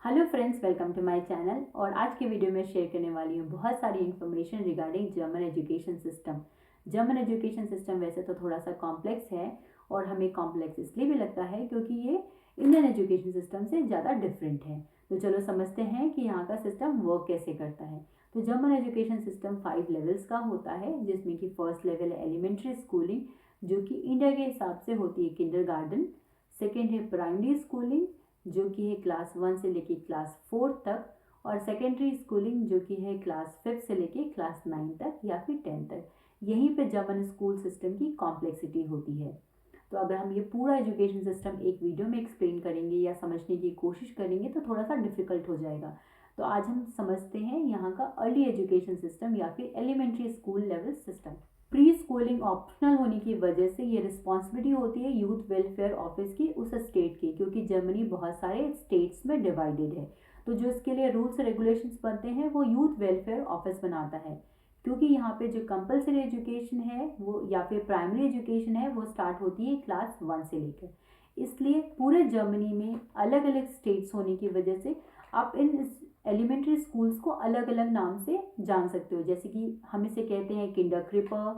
Hello friends, welcome to my channel. और आज के वीडियो में शेयर करने वाली हूँ बहुत सारी information regarding German education system. German education system वैसे तो थोड़ा सा कॉम्प्लेक्स है और हमें कॉम्प्लेक्स इसलिए भी लगता है क्योंकि ये इंडियन एजुकेशन सिस्टम से ज़्यादा डिफरेंट है। तो चलो समझते हैं कि यहाँ का सिस्टम वर्क कैसे करता है। तो जर्मन एजुकेशन सिस्टम 5 लेवल्स का होता है, जिसमें कि फर्स्ट लेवल है एलिमेंट्री स्कूलिंग, जो कि इंडिया के हिसाब से होती है किंडरगार्टन। सेकेंड है प्राइमरी स्कूलिंग, जो कि है क्लास 1 से लेके क्लास 4 तक। और सेकेंडरी स्कूलिंग जो कि है क्लास 5 से लेके क्लास 9 तक या फिर 10 तक। यहीं पे जर्मन स्कूल सिस्टम की कॉम्प्लेक्सिटी होती है। तो अगर हम ये पूरा एजुकेशन सिस्टम एक वीडियो में एक्सप्लेन करेंगे या समझने की कोशिश करेंगे तो थोड़ा सा डिफिकल्ट हो जाएगा। तो आज हम समझते हैं यहाँ का अर्ली एजुकेशन सिस्टम या फिर elementary school level system. Pre schooling optional होने की वजह से ये रिस्पॉन्सिबिलिटी होती है यूथ वेलफेयर ऑफिस की उस स्टेट की, क्योंकि जर्मनी बहुत सारे स्टेट्स में डिवाइडेड है। तो जो इसके लिए रूल्स रेगुलेशंस बनते हैं वो यूथ वेलफेयर ऑफिस बनाता है, क्योंकि यहाँ पे जो कंपलसरी एजुकेशन है वो या फिर प्राइमरी एजुकेशन है वो स्टार्ट होती है क्लास 1 से लेकर। इसलिए पूरे जर्मनी में अलग अलग स्टेट्स होने की वजह से आप इन एलिमेंट्री स्कूल्स को अलग अलग नाम से जान सकते हो। जैसे कि हम इसे कहते हैं किंडर क्रिपर,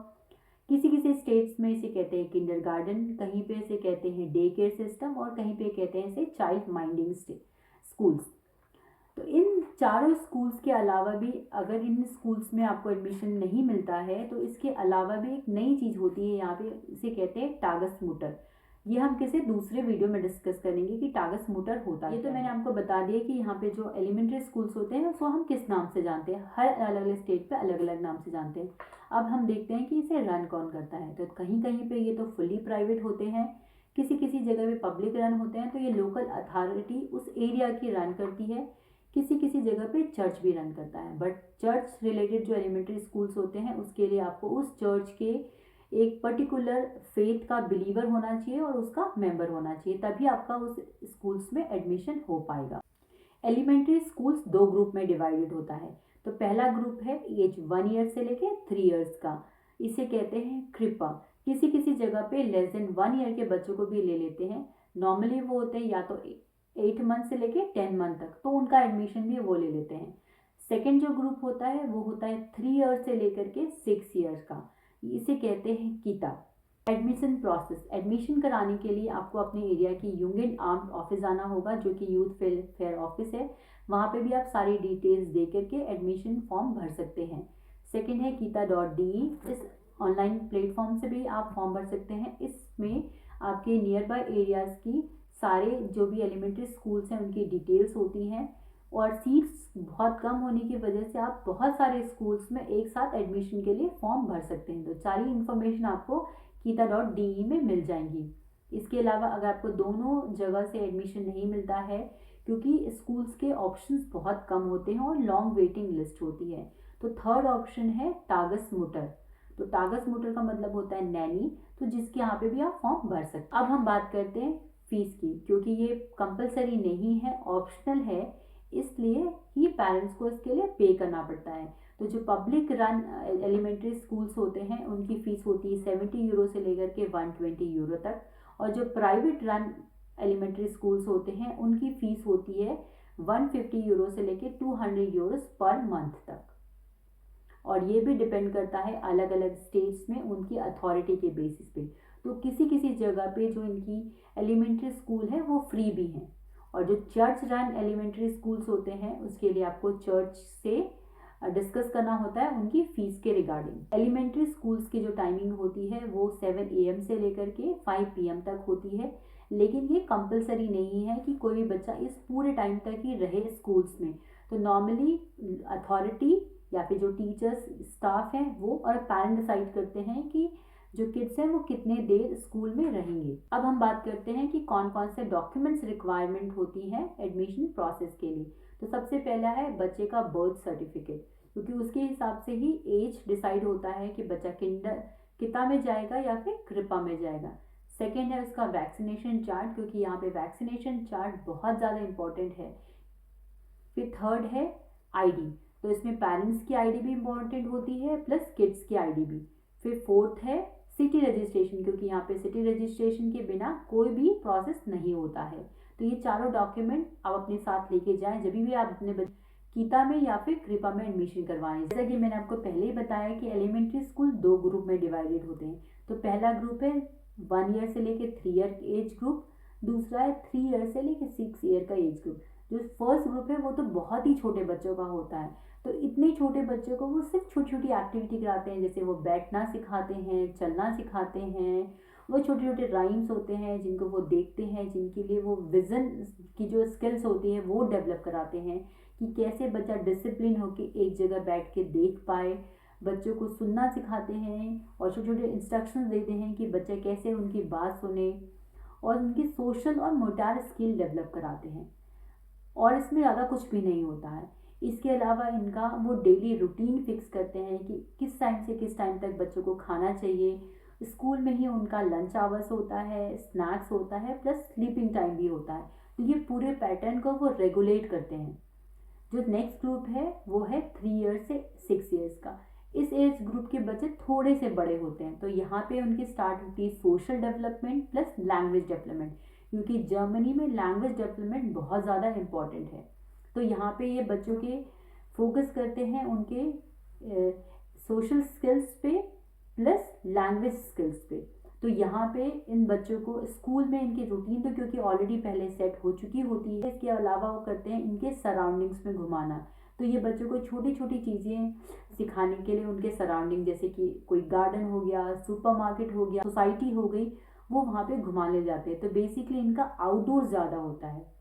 किसी किसी स्टेट्स में इसे कहते हैं किंडरगार्टन, कहीं पे इसे कहते हैं डे केयर सिस्टम और कहीं पे कहते हैं इसे चाइल्ड माइंडिंग स्कूल्स। तो इन चारों स्कूल्स के अलावा भी अगर इन स्कूल्स में आपको एडमिशन नहीं मिलता है तो इसके अलावा भी एक नई चीज़ होती है यहाँ पे, इसे कहते हैं टागस मुटर। ये हम किसी दूसरे वीडियो में डिस्कस करेंगे कि टागस मुटर होता है। ये तो मैंने आपको बता दिया कि यहाँ पे जो एलिमेंट्री स्कूल्स होते हैं उसको हम किस नाम से जानते हैं, हर अलग अलग स्टेट पे अलग अलग नाम से जानते हैं। अब हम देखते हैं कि इसे रन कौन करता है। तो कहीं कहीं पे ये तो फुली प्राइवेट होते हैं, किसी किसी जगह पे पब्लिक रन होते हैं, तो ये लोकल अथॉरिटी उस एरिया की रन करती है। किसी किसी जगह पे चर्च भी रन करता है, बट चर्च रिलेटेड जो एलिमेंट्री स्कूल्स होते हैं उसके लिए आपको उस चर्च के एक पर्टिकुलर फेथ का बिलीवर होना चाहिए और उसका मेंबर होना चाहिए, तभी आपका उस स्कूल्स में एडमिशन हो पाएगा। एलिमेंट्री स्कूल्स दो ग्रुप में डिवाइडेड होता है। तो पहला ग्रुप है एज 1 ईयर से लेके 3 ईयर्स का, इसे कहते हैं कृपा। किसी किसी जगह पे लेस देन 1 ईयर के बच्चों को भी ले लेते हैं। नॉर्मली वो होते हैं या तो 8 मंथ से लेके 10 मंथ तक, तो उनका एडमिशन भी वो ले लेते हैं। सेकेंड जो ग्रुप होता है वो होता है 3 ईयर्स से लेकर के 6 ईयर्स का, इसे कहते हैं कीता। एडमिशन प्रोसेस, एडमिशन कराने के लिए आपको अपने एरिया की यूनियन आर्म्ड ऑफिस आना होगा, जो कि यूथ वेलफेयर ऑफिस है। वहाँ पे भी आप सारी डिटेल्स दे करके एडमिशन फॉर्म भर सकते हैं। सेकेंड है कीता.de, इस ऑनलाइन प्लेटफॉर्म से भी आप फॉर्म भर सकते हैं। इसमें आपके नियर बाय एरियाज़ की सारे जो भी एलिमेंट्री स्कूल्स हैं उनकी डिटेल्स होती हैं, और सीट्स बहुत कम होने की वजह से आप बहुत सारे स्कूल्स में एक साथ एडमिशन के लिए फॉर्म भर सकते हैं। तो सारी इन्फॉर्मेशन आपको कीता.de में मिल जाएंगी। इसके अलावा अगर आपको दोनों जगह से एडमिशन नहीं मिलता है, क्योंकि स्कूल्स के ऑप्शंस बहुत कम होते हैं और लॉन्ग वेटिंग लिस्ट होती है, तो थर्ड ऑप्शन है टागस मुटर। तो टागस मुटर का मतलब होता है नैनी, तो जिसके यहाँ पे भी आप फॉर्म भर सकते हैं। अब हम बात करते हैं फीस की, क्योंकि ये कंपलसरी नहीं है, ऑप्शनल है, इसलिए ही पेरेंट्स को इसके लिए पे करना पड़ता है। तो जो पब्लिक रन एलिमेंट्री स्कूल्स होते हैं उनकी फ़ीस होती है 70 यूरो से लेकर के 120 यूरो तक, और जो प्राइवेट रन एलिमेंट्री स्कूल्स होते हैं उनकी फ़ीस होती है 150 यूरो से लेकर 200 यूरोस पर मंथ तक। और ये भी डिपेंड करता है अलग अलग स्टेट्स में उनकी अथॉरिटी के बेसिस पे। तो किसी किसी जगह पे जो इनकी एलिमेंट्री स्कूल है वो फ्री भी हैं, और जो चर्च रन एलिमेंट्री स्कूल्स होते हैं उसके लिए आपको चर्च से डिस्कस करना होता है उनकी फ़ीस के रिगार्डिंग। एलिमेंट्री स्कूल्स की जो टाइमिंग होती है वो 7 AM से लेकर के 5 PM तक होती है, लेकिन ये कंपलसरी नहीं है कि कोई भी बच्चा इस पूरे टाइम तक ही रहे स्कूल्स में। तो नॉर्मली अथॉरिटी या फिर जो टीचर्स स्टाफ हैं वो और पेरेंट डिसाइड करते हैं कि जो किड्स हैं वो कितने देर स्कूल में रहेंगे। अब हम बात करते हैं कि कौन कौन से डॉक्यूमेंट्स रिक्वायरमेंट होती हैं एडमिशन प्रोसेस के लिए। तो सबसे पहला है बच्चे का बर्थ सर्टिफिकेट, क्योंकि उसके हिसाब से ही एज डिसाइड होता है कि बच्चा किता में जाएगा या फिर कृपा में जाएगा। सेकेंड है उसका वैक्सीनेशन चार्ट, क्योंकि यहाँ पे वैक्सीनेशन चार्ट बहुत ज़्यादा इंपॉर्टेंट है। फिर थर्ड है आईडी, तो इसमें पेरेंट्स की आईडी भी इम्पॉर्टेंट होती है प्लस किड्स की आईडी भी। फिर फोर्थ है सिटी रजिस्ट्रेशन, क्योंकि यहाँ पे सिटी रजिस्ट्रेशन के बिना कोई भी प्रोसेस नहीं होता है। तो ये चारों डॉक्यूमेंट आप अपने साथ लेके जाएं जब भी आप अपने गीता में या फिर कृपा में एडमिशन करवाएं। जैसा कि मैंने आपको पहले ही बताया कि एलिमेंट्री स्कूल 2 ग्रुप में डिवाइडेड होते हैं। तो पहला ग्रुप है 1 ईयर से लेके 3 ईयर एज ग्रुप, दूसरा है 3 ईयर से लेके 6 ईयर का एज ग्रुप। जो फर्स्ट ग्रुप है वो तो बहुत ही छोटे बच्चों का होता है। तो इतने छोटे बच्चों को वो सिर्फ छोटी छोटी एक्टिविटी कराते हैं, जैसे वो बैठना सिखाते हैं, चलना सिखाते हैं। वो छोटे छोटे राइम्स होते हैं जिनको वो देखते हैं, जिनके लिए वो विजन की जो स्किल्स होती है वो डेवलप कराते हैं कि कैसे बच्चा डिसिप्लिन होकर एक जगह बैठ के देख पाए। बच्चों को सुनना सिखाते हैं और छोटे छोटे इंस्ट्रक्शंस देते हैं कि बच्चा कैसे उनकी बात सुने, और उनकी सोशल और मोटर स्किल डेवलप कराते हैं। और इसमें ज़्यादा कुछ भी नहीं होता है। इसके अलावा इनका वो डेली रूटीन फिक्स करते हैं कि किस टाइम से किस टाइम तक बच्चों को खाना चाहिए। स्कूल में ही उनका लंच आवर्स होता है, स्नैक्स होता है, प्लस स्लीपिंग टाइम भी होता है। तो ये पूरे पैटर्न को वो रेगुलेट करते हैं। जो नेक्स्ट ग्रुप है वो है 3 ईयर से 6 ईयर्स का। इस एज ग्रुप के बच्चे थोड़े से बड़े होते हैं। तो यहाँ पे उनकी स्टार्ट होती है social development plus language development, क्योंकि जर्मनी में लैंग्वेज डेवलपमेंट बहुत ज़्यादा इम्पॉर्टेंट है। तो यहाँ पे ये बच्चों के फोकस करते हैं उनके सोशल स्किल्स पे प्लस लैंग्वेज स्किल्स पे। तो यहाँ पे इन बच्चों को स्कूल में इनकी रूटीन तो क्योंकि ऑलरेडी पहले सेट हो चुकी होती है, इसके अलावा वो करते हैं इनके सराउंडिंग्स में घुमाना। तो ये बच्चों को छोटी छोटी चीज़ें सिखाने के लिए उनके सराउंडिंग, जैसे कि कोई गार्डन हो गया, सुपरमार्केट हो गया, सोसाइटी हो गई, वो वहाँ पे घुमाने जाते हैं। तो बेसिकली इनका आउटडोर ज़्यादा होता है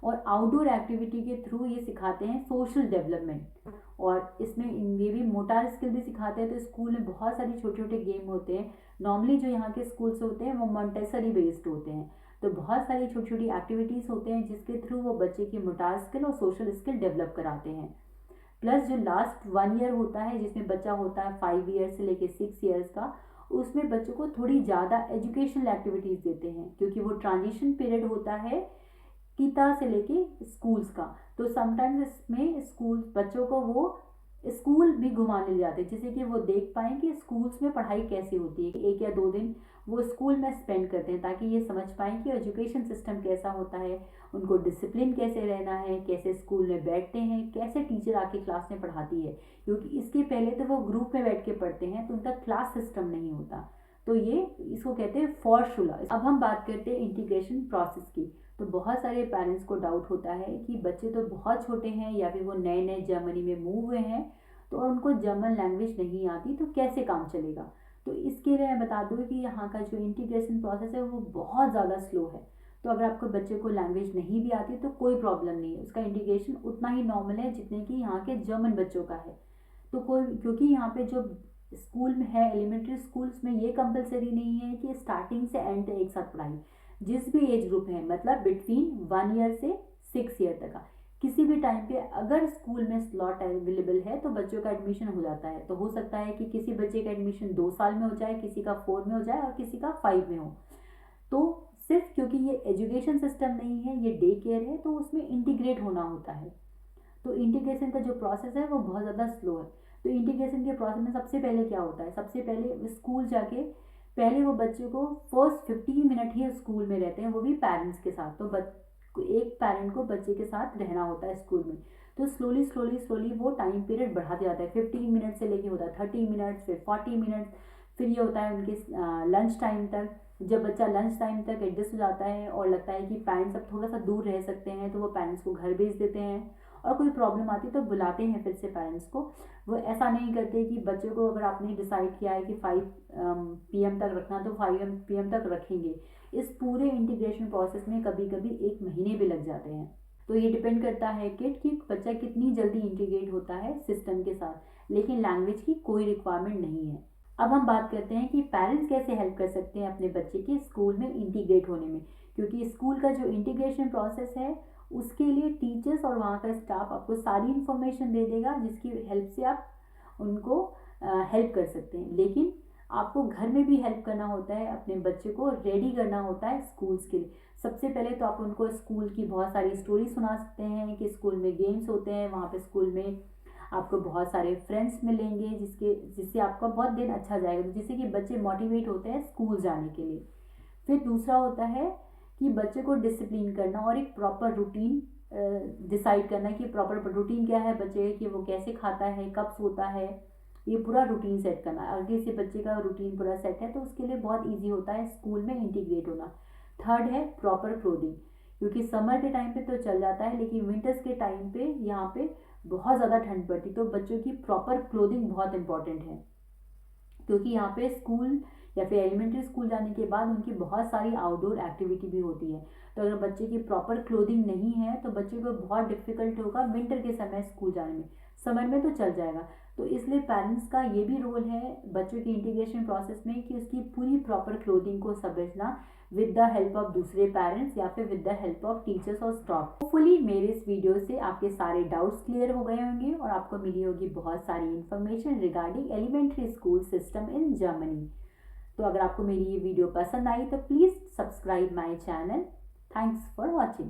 और आउटडोर एक्टिविटी के थ्रू ये सिखाते हैं सोशल डेवलपमेंट। और इसमें ये भी मोटर स्किल भी सिखाते हैं। तो स्कूल में बहुत सारी छोटे छोटे गेम होते हैं। नॉर्मली जो यहाँ के स्कूल्स होते हैं वो मॉन्टेसरी बेस्ड होते हैं। तो बहुत सारी छोटी छोटी एक्टिविटीज़ होते हैं जिसके थ्रू वो बच्चे की मोटर स्किल और सोशल स्किल डेवलप कराते हैं। प्लस जो लास्ट 1 ईयर होता है जिसमें बच्चा होता है 5 ईयर से लेके 6 ईयर्स का, उसमें बच्चों को थोड़ी ज़्यादा एजुकेशनल एक्टिविटीज़ देते हैं, क्योंकि वो ट्रांजिशन पीरियड होता है गीता से लेके स्कूल्स का। तो समटाइम्स इसमें स्कूल बच्चों को वो स्कूल भी घुमाने ले जाते हैं, जिससे कि वो देख पाएँ कि स्कूल्स में पढ़ाई कैसी होती है। 1 या 2 दिन वो स्कूल में स्पेंड करते हैं ताकि ये समझ पाएँ कि एजुकेशन सिस्टम कैसा होता है, उनको डिसिप्लिन कैसे रहना है, कैसे स्कूल में बैठते हैं, कैसे टीचर आके क्लास में पढ़ाती है। क्योंकि इसके पहले तो वो ग्रुप में बैठ के पढ़ते हैं तो उनका क्लास सिस्टम नहीं होता। तो ये इसको कहते हैं फॉर्शुला। अब हम बात करते हैं इंटीग्रेशन प्रोसेस की। तो बहुत सारे पेरेंट्स को डाउट होता है कि बच्चे तो बहुत छोटे हैं या फिर वो नए नए जर्मनी में मूव हुए हैं तो उनको जर्मन लैंग्वेज नहीं आती, तो कैसे काम चलेगा। तो इसके लिए मैं बता दूँ कि यहाँ का जो इंटीग्रेशन प्रोसेस है वो बहुत ज़्यादा स्लो है। तो अगर आपको बच्चे को लैंग्वेज नहीं भी आती तो कोई प्रॉब्लम नहीं है, उसका इंटीग्रेशन उतना ही नॉर्मल है जितने कि यहाँ के जर्मन बच्चों का है। तो कोई, क्योंकि यहाँ पे जो स्कूल में है, एलिमेंट्री स्कूल्स में ये कंपलसरी नहीं है कि स्टार्टिंग से एंड तक एक साथ पढ़ाई। जिस भी एज ग्रुप है, मतलब बिटवीन 1 ईयर से 6 ईयर तक का, किसी भी टाइम पे अगर स्कूल में स्लॉट अवेलेबल है तो बच्चों का एडमिशन हो जाता है। तो हो सकता है कि किसी बच्चे का एडमिशन 2 साल में हो जाए, किसी का 4 में हो जाए और किसी का 5 में हो। तो सिर्फ क्योंकि ये एजुकेशन सिस्टम नहीं है, ये डे केयर है, तो उसमें इंटीग्रेट होना होता है। तो इंटीग्रेशन का जो प्रोसेस है वो बहुत ज़्यादा स्लो है। तो इंटीग्रेशन के प्रोसेस में सबसे पहले क्या होता है, सबसे पहले स्कूल जाके पहले वो बच्चे को फर्स्ट 15 मिनट ही स्कूल में रहते हैं, वो भी पेरेंट्स के साथ। तो एक पेरेंट को बच्चे के साथ रहना होता है स्कूल में। तो स्लोली स्लोली स्लोली वो टाइम पीरियड बढ़ाते जाता है। 15 मिनट से लेके होता है 30 मिनट्स, फिर 40 मिनट्स, फिर ये होता है उनके लंच टाइम तक। जब बच्चा लंच टाइम तक एडजस्ट हो जाता है और लगता है कि पेरेंट्स अब थोड़ा सा दूर रह सकते हैं, तो वो पेरेंट्स को घर भेज देते हैं। और कोई प्रॉब्लम आती है तो बुलाते हैं फिर से पेरेंट्स को। वो ऐसा नहीं करते कि बच्चों को अगर आपने डिसाइड किया है कि 5 PM तक रखना तो 5 PM तक रखेंगे। इस पूरे इंटीग्रेशन प्रोसेस में कभी कभी 1 महीने भी लग जाते हैं। तो ये डिपेंड करता है कि बच्चा कितनी जल्दी इंटीग्रेट होता है सिस्टम के साथ। लेकिन लैंग्वेज की कोई रिक्वायरमेंट नहीं है। अब हम बात करते हैं कि पेरेंट्स कैसे हेल्प कर सकते हैं अपने बच्चे के स्कूल में इंटीग्रेट होने में। क्योंकि स्कूल का जो इंटीग्रेशन प्रोसेस है उसके लिए टीचर्स और वहाँ का स्टाफ आपको सारी इन्फॉर्मेशन दे देगा, जिसकी हेल्प से आप उनको हेल्प कर सकते हैं। लेकिन आपको घर में भी हेल्प करना होता है, अपने बच्चे को रेडी करना होता है स्कूल्स के लिए। सबसे पहले तो आप उनको स्कूल की बहुत सारी स्टोरी सुना सकते हैं कि स्कूल में गेम्स होते हैं, वहाँ पे स्कूल में आपको बहुत सारे फ्रेंड्स मिलेंगे जिससे आपका बहुत दिन अच्छा जाएगा, जिससे कि बच्चे मोटिवेट होते हैं स्कूल जाने के लिए। फिर दूसरा होता है कि बच्चे को डिसिप्लिन करना और एक प्रॉपर रूटीन डिसाइड करना कि प्रॉपर रूटीन क्या है बच्चे कि वो कैसे खाता है, कब सोता है, ये पूरा रूटीन सेट करना। अगर किसी बच्चे का रूटीन पूरा सेट है तो उसके लिए बहुत ईजी होता है स्कूल में इंटीग्रेट होना। थर्ड है प्रॉपर क्लोथिंग, क्योंकि समर के टाइम पे तो चल जाता है, लेकिन विंटर्स के टाइम पे यहाँ पे बहुत ज़्यादा ठंड पड़ती, तो बच्चों की प्रॉपर क्लोथिंग बहुत इंपॉर्टेंट है, क्योंकि यहाँ पे स्कूल या फिर एलिमेंट्री स्कूल जाने के बाद उनकी बहुत सारी आउटडोर एक्टिविटी भी होती है। तो अगर बच्चे की प्रॉपर क्लोथिंग नहीं है तो बच्चे को बहुत डिफिकल्ट होगा विंटर के समय स्कूल जाने में। समर में तो चल जाएगा। तो इसलिए पेरेंट्स का ये भी रोल है बच्चों के इंटीग्रेशन प्रोसेस में कि उसकी पूरी प्रॉपर क्लोथिंग को समझना विद द हेल्प ऑफ दूसरे पेरेंट्स या फिर with the help of teachers और स्टाफ। होपफुली मेरे इस वीडियो से आपके सारे डाउट्स क्लियर हो गए होंगे और आपको मिली होगी बहुत सारी information regarding elementary school system in Germany. तो अगर आपको मेरी ये वीडियो पसंद आई तो please subscribe my channel. Thanks for watching.